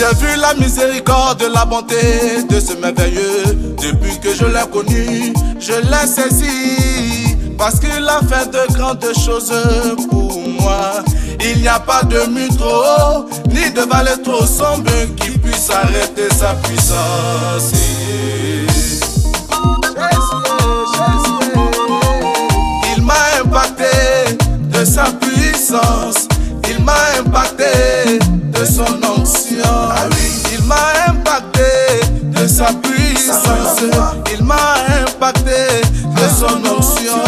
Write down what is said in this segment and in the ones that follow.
J'ai vu la miséricorde, la bonté de ce merveilleux. Depuis que je l'ai connu, je l'ai saisi, parce qu'il a fait de grandes choses pour moi. Il n'y a pas de mur trop haut, ni de vallée trop sombre qui puisse arrêter sa puissance. Il m'a impacté de sa puissance. Il m'a impacté de son onction. Il m'a impacté de sa puissance. Il m'a impacté de son onction.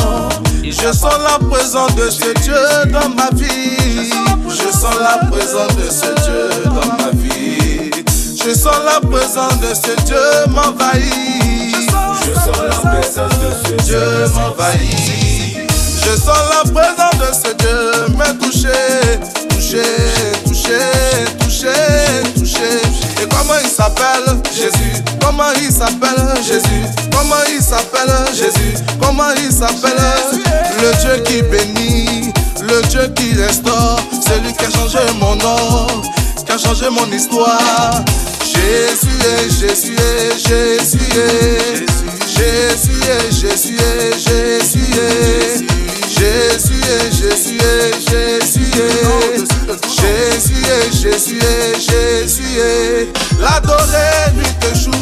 Je sens la présence de ce Dieu dans ma vie. Je sens la présence de ce Dieu dans ma vie. Je sens la présence de ce Dieu m'envahit. Je sens la présence de ce Dieu m'envahit. Je sens la présence de ce Dieu me toucher, toucher, toucher, toucher, toucher. Et comment il s'appelle? Jésus. Comment il s'appelle? Jésus. Comment il s'appelle? Jésus. Comment il s'appelle? Le Dieu qui bénit, le Dieu qui restaure, celui qui a changé mon nom, qui a changé mon histoire. Jésus est, Jésus est, Jésus est, Jésus est, Jésus est, Jésus est. Jésus est, Jésus est, Jésus est, Jésus est, Jésus est, Jésus est. L'adorer nuit et jour,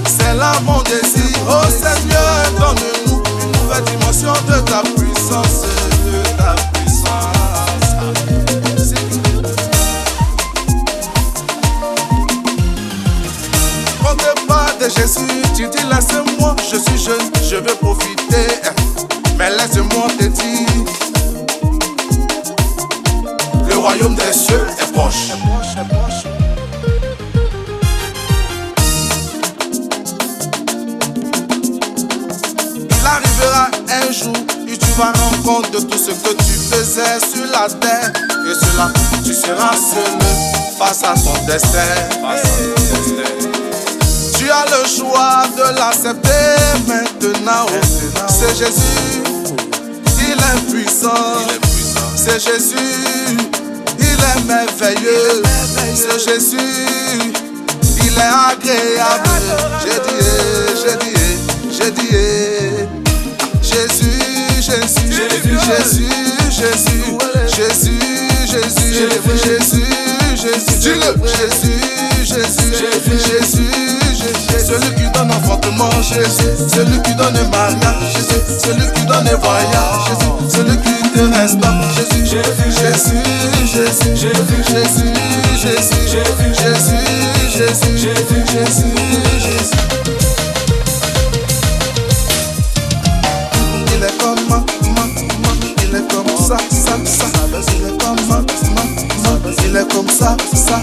c'est là mon désir. Oh Seigneur, donne-nous une nouvelle dimension de ta puissance, de ta puissance. Quand tu parles de Jésus, tu dis laisse-moi, je suis jeune, je veux profiter. Mais laisse-moi te dire, le royaume des cieux est proche. Il arrivera un jour où tu vas rendre compte de tout ce que tu faisais sur la terre. Et cela, tu seras seul face à ton destin. Tu as le choix de l'accepter maintenant. C'est Jésus, il est puissant. C'est Jésus, il est merveilleux. C'est Jésus, il est agréable. J'ai dit, j'ai dit, Jésus, Jésus, Jésus, Jésus, Jésus, Jésus, Jésus, Jésus, Jésus, Jésus. Celui qui donne enfantement, Jésus. Celui qui donne mariage, Jésus. Celui qui donne voyage, Jésus. Celui qui te restaure, Jésus. Jésus, Jésus, Jésus, Jésus, Jésus, Jésus, Jésus, Jésus, Jésus, Jésus. Il est comme il est comme ça, ça, ça. Il est comme il est comme ça, ça,